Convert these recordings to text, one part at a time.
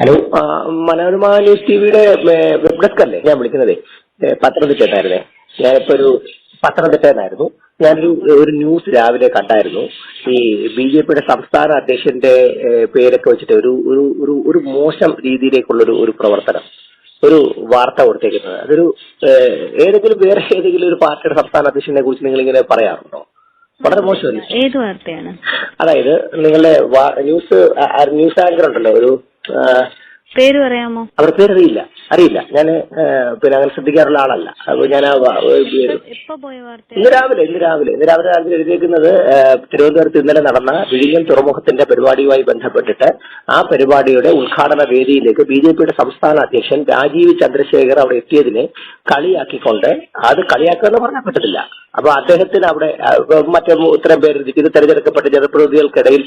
Hello, Manorama news ടിവിയുടെ web desk അല്ലേ ഞാൻ വിളിക്കുന്നത്? പത്തനംതിട്ടയായിരുന്നേ. ഞാനിപ്പോ ഒരു പത്തനംതിട്ടന്നായിരുന്നു. ഞാനൊരു ന്യൂസ് രാവിലെ കണ്ടായിരുന്നു. ഈ BJPയുടെ സംസ്ഥാന അധ്യക്ഷന്റെ പേരൊക്കെ വെച്ചിട്ട് ഒരു മോശം രീതിയിലേക്കുള്ള ഒരു പ്രവർത്തനം, ഒരു വാർത്ത കൊടുത്തേക്കുന്നത്. അതൊരു വേറെ ഏതെങ്കിലും ഒരു പാർട്ടിയുടെ സംസ്ഥാന അധ്യക്ഷനെ കുറിച്ച് നിങ്ങൾ ഇങ്ങനെ പറയാറുണ്ടോ? വളരെ മോശമല്ലേ? ഏത് വാർത്തയാണ്? അതായത് നിങ്ങളുടെ ന്യൂസ് ആങ്കർ ഉണ്ടല്ലോ, ഒരു പേര് പറയാമോ? അവരുടെ പേരറിയില്ല. ഞാൻ പിന്നെ അങ്ങനെ ശ്രദ്ധിക്കാറുള്ള ആളല്ല. അപ്പൊ ഞാൻ ഇന്ന് രാവിലെ എഴുതിയേക്കുന്നത് തിരുവനന്തപുരത്ത് ഇന്നലെ നടന്ന വിഴിഞ്ഞം തുറമുഖത്തിന്റെ പരിപാടിയുമായി ബന്ധപ്പെട്ടിട്ട് ആ പരിപാടിയുടെ ഉദ്ഘാടന വേദിയിലേക്ക് BJPയുടെ സംസ്ഥാന അധ്യക്ഷൻ രാജീവ് ചന്ദ്രശേഖർ അവിടെ എത്തിയതിനെ കളിയാക്കിക്കൊണ്ട്, അത് കളിയാക്കുക പറഞ്ഞാൽ പറ്റത്തില്ല. അപ്പൊ അദ്ദേഹത്തിന് അവിടെ മറ്റേ ഇത്തരം പേര് ഇത് തെരഞ്ഞെടുക്കപ്പെട്ട ജനപ്രതിനിധികൾക്കിടയിൽ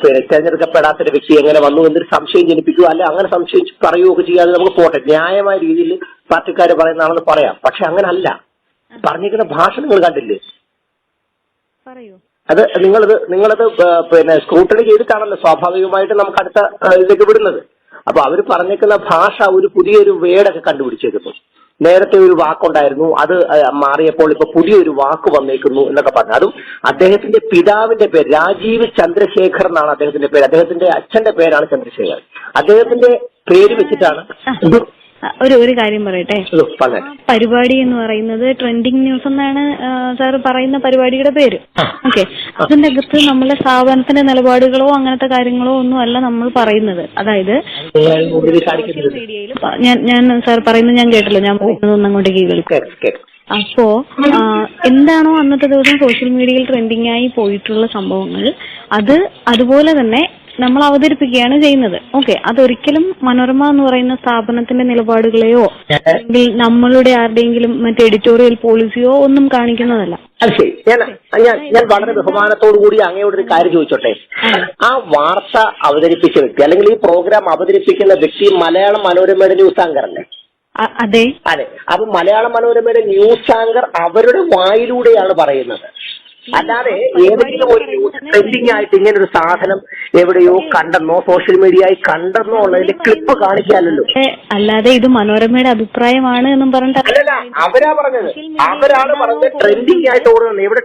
പിന്നെ തെരഞ്ഞെടുക്കപ്പെടാത്തൊരു വ്യക്തി എങ്ങനെ വന്നു എന്നൊരു സംശയം ജനിപ്പിക്കുക, അല്ലെ അങ്ങനെ സംശയിച്ച് പറയുകയൊക്കെ ചെയ്യാതെ നമുക്ക് പോട്ടെ. ന്യായമായ രീതിയിൽ പാർട്ടിക്കാർ പറയുന്നതാണെന്ന് പറയാം. പക്ഷെ അങ്ങനെ അല്ല. പറഞ്ഞിരിക്കുന്ന ഭാഷ നിങ്ങൾ കണ്ടില്ലേ? അത് നിങ്ങളത് പിന്നെ സ്ക്രൂട്ടണി ചെയ്തിട്ടാണല്ലോ സ്വാഭാവികമായിട്ട് നമുക്ക് അടുത്ത ഇതിലേക്ക് വിടുന്നത്. അപ്പൊ അവർ പറഞ്ഞിരിക്കുന്ന ഭാഷ ഒരു പുതിയൊരു വേടൊക്കെ കണ്ടുപിടിച്ചേക്കുന്നു. നേരത്തെ ഒരു വാക്കുണ്ടായിരുന്നു, അത് മാറിയപ്പോൾ ഇപ്പൊ പുതിയൊരു വാക്ക് വന്നേക്കുന്നു എന്നൊക്കെ പറഞ്ഞു. അതും അദ്ദേഹത്തിന്റെ പിതാവിന്റെ പേര് രാജീവ് ചന്ദ്രശേഖർ എന്നാണ് അദ്ദേഹത്തിന്റെ പേര്. അദ്ദേഹത്തിന്റെ അച്ഛന്റെ പേരാണ് ചന്ദ്രശേഖർ. അദ്ദേഹത്തിന്റെ പേര് വെച്ചിട്ടാണ്. ഒരു കാര്യം പറയട്ടെ. പരിപാടി എന്ന് പറയുന്നത് ട്രെൻഡിങ് ന്യൂസ് എന്നാണ് സാർ പറയുന്ന പരിപാടിയുടെ പേര്. ഓക്കെ, അതിന്റെ അകത്ത് നമ്മളെ സ്ഥാപനത്തിന്റെ നിലപാടുകളോ അങ്ങനത്തെ കാര്യങ്ങളോ ഒന്നും അല്ല നമ്മൾ പറയുന്നത്. അതായത് സോഷ്യൽ മീഡിയയിൽ ഞാൻ സാർ പറയുന്നത് ഞാൻ കേട്ടല്ലോ, ഞാൻ പറയുന്നത് ഒന്നങ്ങോട്ടേക്ക് കേൾക്കും. അപ്പോ എന്താണോ അന്നത്തെ ദിവസം സോഷ്യൽ മീഡിയയിൽ ട്രെൻഡിങ് ആയി പോയിട്ടുള്ള സംഭവങ്ങൾ അത് അതുപോലെ തന്നെ നമ്മൾ അവതരിപ്പിക്കുകയാണ് ചെയ്യുന്നത്. ഓക്കെ, അതൊരിക്കലും മനോരമ എന്ന് പറയുന്ന സ്ഥാപനത്തിന്റെ നിലപാടുകളെയോ അല്ലെങ്കിൽ നമ്മളുടെ ആരുടെയെങ്കിലും മറ്റേ എഡിറ്റോറിയൽ പോളിസിയോ ഒന്നും കാണിക്കുന്നതല്ല. അത് ശരി. ഞാൻ വളരെ ബഹുമാനത്തോടു കൂടി അങ്ങയോടൊരു കാര്യം ചോദിച്ചോട്ടെ. ആ വാർത്ത അവതരിപ്പിച്ച വ്യക്തി അല്ലെങ്കിൽ ഈ പ്രോഗ്രാം അവതരിപ്പിക്കുന്ന വ്യക്തി മലയാളം മനോരമയുടെ ന്യൂസ് ആങ്കർ അല്ലേ? അതെ. അപ്പൊ മലയാളം മനോരമയുടെ ന്യൂസ് ആങ്കർ അവരുടെ വായിലൂടെയാണ് പറയുന്നത്. അല്ലാതെ ഏതെങ്കിലും ഒരു ന്യൂസ് ട്രെൻഡിങ് ആയിട്ട് ഇങ്ങനെ ഒരു സാധനം എവിടെയോ കണ്ടെന്നോ സോഷ്യൽ മീഡിയയിൽ കണ്ടെന്നോ ഉള്ളതിന്റെ ക്ലിപ്പ് കാണിക്കാമല്ലോ. അല്ലാതെ ഇത് മനോരമയുടെ അഭിപ്രായമാണ് എന്നും പറഞ്ഞിട്ട് അല്ലല്ല, അവരാണ് പറഞ്ഞത് ട്രെൻഡിങ് ആയിട്ട് ഓടുന്നത്. എവിടെ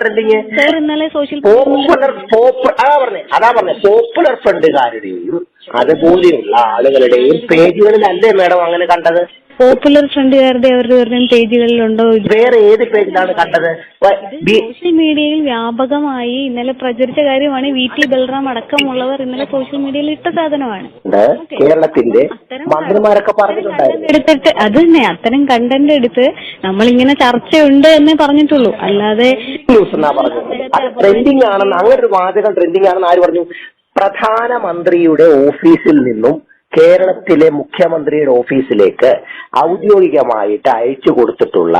ട്രെൻഡിങ്? ഇന്നലെ സോഷ്യൽ അതാ പറഞ്ഞേ പോപ്പുലർ ഫ്രണ്ടുകാരുടെയും അതുപോലെയുള്ള ആളുകളുടെയും പേജുകളിലല്ലേ മേഡം അങ്ങനെ കണ്ടത്? പോപ്പുലർ ഫ്രണ്ടുകാരുടെ അവരുടെയും പേജുകളിലുണ്ടോ? വേറെ ഏത് പേജിലാണ് കണ്ടത്? സോഷ്യൽ മീഡിയയിൽ വ്യാപകമായി ഇന്നലെ പ്രചരിച്ച കാര്യമാണ്. VT ബൽറാം അടക്കമുള്ളവർ ഇന്നലെ സോഷ്യൽ മീഡിയയിൽ ഇട്ട സാധനമാണ്. കേരളത്തിന്റെ മന്ത്രിമാരൊക്കെ എടുത്തിട്ട് അത് തന്നെ അത്തരം കണ്ടന്റ് എടുത്ത് നമ്മളിങ്ങനെ ചർച്ചയുണ്ട് എന്നേ പറഞ്ഞിട്ടുള്ളൂ. അല്ലാതെ ന്യൂസ് എന്നാ പറഞ്ഞത്. ട്രെൻഡിങ് ആണെന്ന്, അങ്ങനെ ഒരു വാചകം ട്രെൻഡിങ് ആണെന്ന് ആര് പറഞ്ഞു? പ്രധാനമന്ത്രിയുടെ ഓഫീസിൽ നിന്നും കേരളത്തിലെ മുഖ്യമന്ത്രിയുടെ ഓഫീസിലേക്ക് ഔദ്യോഗികമായിട്ട് അയച്ചു കൊടുത്തിട്ടുള്ള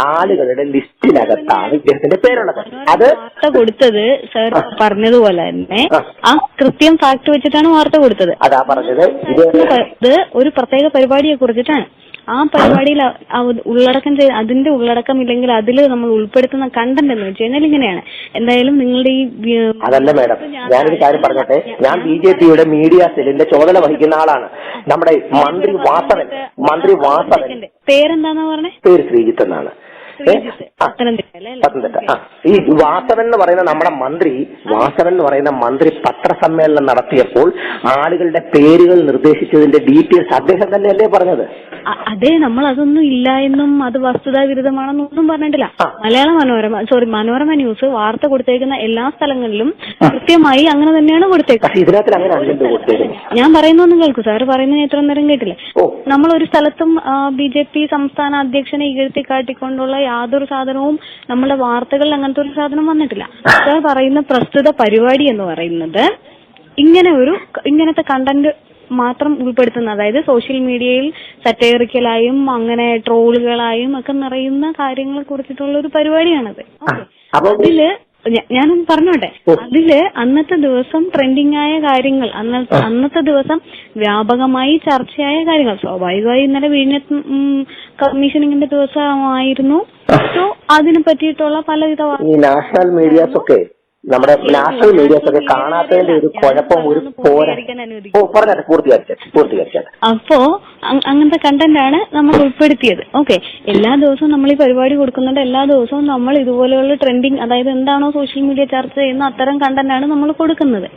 ആളുകളുടെ ലിസ്റ്റിനകത്താണ് ഇദ്ദേഹത്തിന്റെ പേരുള്ളത്. അത് വാർത്ത കൊടുത്തത് സാർ പറഞ്ഞതുപോലെ തന്നെ ആ കൃത്യം ഫാക്ട് വെച്ചിട്ടാണ് വാർത്ത കൊടുത്തത്. അതാ പറഞ്ഞത്. ഇത് ഒരു പ്രത്യേക പരിപാടിയെ കുറിച്ചിട്ടാണ്. ആ പരിപാടിയിൽ ഉള്ളടക്കം അതിന്റെ ഉള്ളടക്കം ഇല്ലെങ്കിൽ അതിൽ നമ്മൾ ഉൾപ്പെടുത്തുന്ന കണ്ടന്റ് എന്ന് വെച്ച് കഴിഞ്ഞാൽ ഇങ്ങനെയാണ്. എന്തായാലും നിങ്ങളുടെ ഈ അതല്ല മേഡം, ഞാനൊരു കാര്യം പറഞ്ഞോട്ടെ. ഞാൻ BJPയുടെ മീഡിയ സെല്ലിന്റെ ചുമതല വഹിക്കുന്ന ആളാണ്. നമ്മുടെ മന്ത്രി വാസവൻ പേരെന്താന്നാ പറഞ്ഞേ? പേര് ശ്രീജിത്ത് എന്നാണ്. പത്തനംതിട്ട. ഈ വാസവൻ എന്ന് പറയുന്ന നമ്മുടെ മന്ത്രി പത്രസമ്മേളനം നടത്തിയപ്പോൾ ആളുകളുടെ പേരുകൾ നിർദ്ദേശിച്ചതിന്റെ ഡീറ്റെയിൽസ് അദ്ദേഹം തന്നെയല്ലേ പറഞ്ഞത്? അതെ, നമ്മൾ അതൊന്നും ഇല്ല എന്നും അത് വസ്തുതാവിരുദ്ധമാണെന്നും ഒന്നും പറഞ്ഞിട്ടില്ല. മനോരമ ന്യൂസ് വാർത്ത കൊടുത്തേക്കുന്ന എല്ലാ സ്ഥലങ്ങളിലും കൃത്യമായി അങ്ങനെ തന്നെയാണ് കൊടുത്തേക്കുന്നത്. ഞാൻ പറയുന്നൊന്നും കേൾക്കൂ, സാറ് പറയുന്നത് എത്ര നേരം കേട്ടില്ലേ? നമ്മളൊരു സ്ഥലത്തും BJP സംസ്ഥാന അധ്യക്ഷനെ ഇകഴ്ത്തി കാട്ടിക്കൊണ്ടുള്ള യാതൊരു സാധനവും നമ്മുടെ വാർത്തകളിൽ അങ്ങനത്തെ ഒരു സാധനം വന്നിട്ടില്ല. സാർ പറയുന്ന പ്രസ്തുത പരിപാടി എന്ന് പറയുന്നത് ഇങ്ങനത്തെ കണ്ടന്റ് മാത്രം ഉൾപ്പെടുത്തുന്ന, അതായത് സോഷ്യൽ മീഡിയയിൽ സറ്റയറിക്കലായും അങ്ങനെ ട്രോളുകളായും ഒക്കെ നിറയുന്ന കാര്യങ്ങളെ കുറിച്ചിട്ടുള്ള ഒരു പരിപാടിയാണത്. അതില് ഞാനൊന്ന് പറഞ്ഞോട്ടെ, അതില് അന്നത്തെ ദിവസം ട്രെൻഡിങ് ആയ കാര്യങ്ങൾ, അന്നത്തെ ദിവസം വ്യാപകമായി ചർച്ചയായ കാര്യങ്ങൾ, സ്വാഭാവികമായി ഇന്നലെ വിഴിഞ്ഞം കമ്മീഷനിങ്ങിന്റെ ദിവസമായിരുന്നു. സോ അതിനെ പറ്റിയിട്ടുള്ള പലവിധ നാഷണൽ മീഡിയാസ് ഒക്കെ നമ്മുടെ നാഷണൽ മീഡിയസ് ഒക്കെ കാണാത്തതിന്റെ ഒരു കുഴപ്പം ഒരു പോരാ. ഓ പറഞ്ഞാട്ടെ, പൂർത്തീകരിച്ചാട്ടെ. അപ്പോ അങ്ങനത്തെ കണ്ടന്റ് ആണ് നമ്മൾ ഉൾപ്പെടുത്തിയത്. ഓക്കെ, എല്ലാ ദിവസവും നമ്മൾ ഈ പരിപാടി കൊടുക്കുന്നുണ്ട്. എല്ലാ ദിവസവും നമ്മൾ ഇതുപോലെയുള്ള ട്രെൻഡിങ്, അതായത് എന്താണോ സോഷ്യൽ മീഡിയ ചർച്ച ചെയ്യുന്ന അത്തരം കണ്ടന്റ് ആണ് നമ്മൾ കൊടുക്കുന്നത്.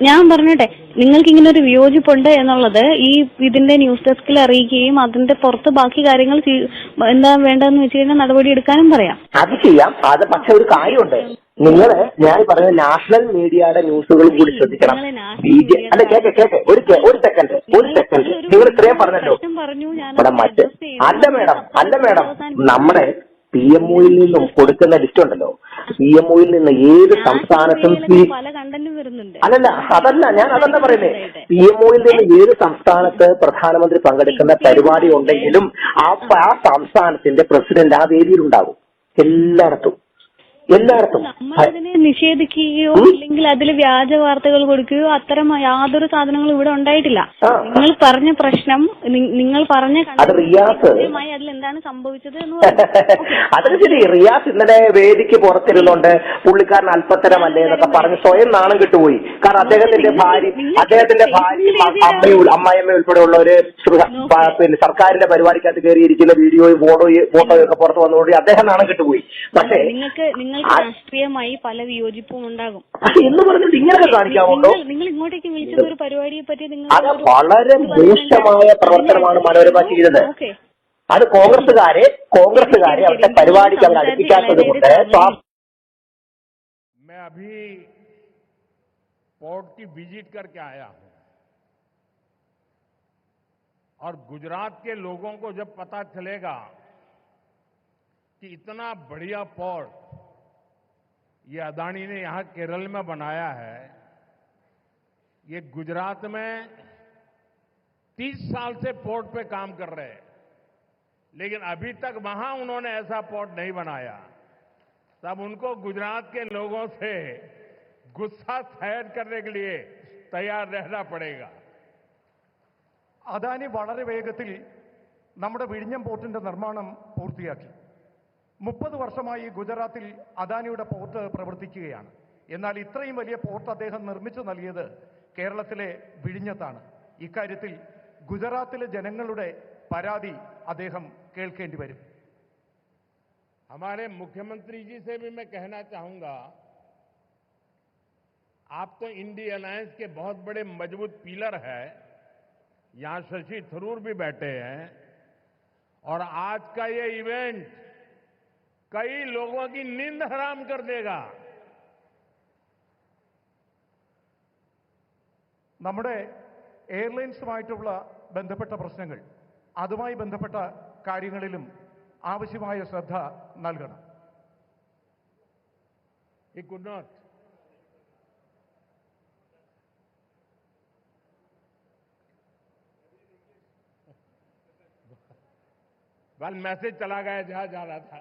ഞാൻ പറഞ്ഞോട്ടെ, നിങ്ങൾക്ക് ഇങ്ങനെ ഒരു വിയോജിപ്പുണ്ട് എന്നുള്ളത് ഈ ഇതിന്റെ ന്യൂസ് ഡെസ്കിൽ അറിയിക്കുകയും അതിന്റെ പുറത്ത് ബാക്കി കാര്യങ്ങൾ എന്താ വേണ്ടതെന്ന് വെച്ച് കഴിഞ്ഞാൽ നടപടി എടുക്കാനും പറയാം. അത് ചെയ്യാം. അത് പക്ഷെ ഒരു കാര്യമുണ്ട്, നിങ്ങള് ഞാൻ പറയുന്നത് നാഷണൽ മീഡിയയുടെ ന്യൂസുകൾ കൂടി ശ്രദ്ധിക്കണം. അല്ല കേക്കെ ഒരു സെക്കൻഡ് നിങ്ങൾ ഇത്രയും പറഞ്ഞല്ലോ. ഇവിടെ മറ്റ് അല്ല മേഡം നമ്മുടെ PMOയിൽ നിന്നും കൊടുക്കുന്ന ലിസ്റ്റ് ഉണ്ടല്ലോ, PMOയിൽ നിന്ന് ഏത് സംസ്ഥാനത്തും അതല്ല ഞാൻ അതല്ല പറയുന്നത്. PMOയിൽ നിന്ന് ഏത് സംസ്ഥാനത്ത് പ്രധാനമന്ത്രി പങ്കെടുക്കുന്ന പരിപാടി ഉണ്ടെങ്കിലും ആ സംസ്ഥാനത്തിന്റെ പ്രസിഡന്റ് ആ വേദിയിലുണ്ടാകും. എല്ലായിടത്തും നമ്മളതിനെ നിഷേധിക്കുകയോ അല്ലെങ്കിൽ അതിൽ വ്യാജ വാർത്തകൾ കൊടുക്കുകയോ അത്തരം യാതൊരു സാധനങ്ങളും ഇവിടെ ഉണ്ടായിട്ടില്ല. നിങ്ങൾ പറഞ്ഞ പ്രശ്നം, നിങ്ങൾ പറഞ്ഞ അതിൽ എന്താണ് സംഭവിച്ചത് എന്ന് അതൊക്കെ ശരി. റിയാസ് ഇന്നലെ വേദിക്ക് പുറത്തിരുന്നുണ്ട് പുള്ളിക്കാരൻ അല്പത്തരമല്ലേ എന്നൊക്കെ പറഞ്ഞ് സ്വയം നാണം കിട്ടുപോയി. കാരണം അദ്ദേഹത്തിന്റെ ഭാര്യയും അമ്മായിയമ്മ ഉൾപ്പെടെയുള്ളവര് പിന്നെ സർക്കാരിന്റെ പരിപാടിക്കകത്ത് കയറിയിരിക്കുന്ന വീഡിയോയും ഫോട്ടോയും ഒക്കെ പുറത്ത് വന്നുകൊണ്ട് അദ്ദേഹം നാണം കിട്ടുപോയി. പക്ഷേ നിങ്ങൾക്ക് രാഷ്ട്രീയമായി പല വിയോജിപ്പും ഉണ്ടാകും എന്ന് പറഞ്ഞിട്ട് ഇങ്ങനെയൊക്കെ കാണിക്കാമോ? നിങ്ങൾ ഇങ്ങോട്ടേക്ക് വിളിച്ചത് ഒരു പരിപാടിയെ പറ്റി അത് വളരെ മോശമായ പ്രവർത്തനമാണ് മനോരമ ചെയ്തത്. അത് കോൺഗ്രസുകാരെ അവരുടെ പരിപാടിക്ക് അവർ അടുപ്പിക്കാത്തത് കൊണ്ട്. मैं अभी पोर्ट की विजिट करके आया हूं और गुजरात के लोगों को जब पता चलेगा कि इतना बढ़िया पोर्ट ये अदानी ने यहां केरल में बनाया है, ये गुजरात में 30 साल से पोर्ट पे काम कर रहे हैं, लेकिन अभी तक वहां उन्होंने ऐसा पोर्ट नहीं बनाया, तब उनको गुजरात के लोगों से गुस्सा सहन करने के लिए तैयार रहना पड़ेगा. അദാനി വളരെ വേഗത്തിൽ നമ്മുടെ വിഴിഞ്ഞം പോർട്ടിന്റെ നിർമ്മാണം പൂർത്തിയാക്കി. 30 വർഷമായി ഗുജറാത്തിൽ അദാനിയുടെ പോർട്ട് പ്രവർത്തിക്കുകയാണ്. എന്നാൽ ഇത്രയും വലിയ പോർട്ട് അദ്ദേഹം നിർമ്മിച്ചു നൽകിയത് കേരളത്തിലെ വിഴിഞ്ഞത്താണ്. ഇക്കാര്യത്തിൽ ഗുജറാത്തിലെ ജനങ്ങളുടെ പരാതി അദ്ദേഹം കേൾക്കേണ്ടി വരും. हमारे मुख्यमंत्री जी से भी मैं कहना चाहूंगा, आप तो इंडी अलायंस के बहुत बड़े मजबूत पिलर है, यहां शशि थरूर भी बैठे हैं, और आज का ये इवेंट कई लोगों की नींद हराम कर देगा. നമ്മുടെ എയർലൈൻസുമായിട്ടുള്ള ബന്ധപ്പെട്ട പ്രശ്നങ്ങൾ, അതുമായി ബന്ധപ്പെട്ട കാര്യങ്ങളിലും ആവശ്യമായ ശ്രദ്ധ നൽകണം. He could not. मैसेज चला गया जहां जा रहा था.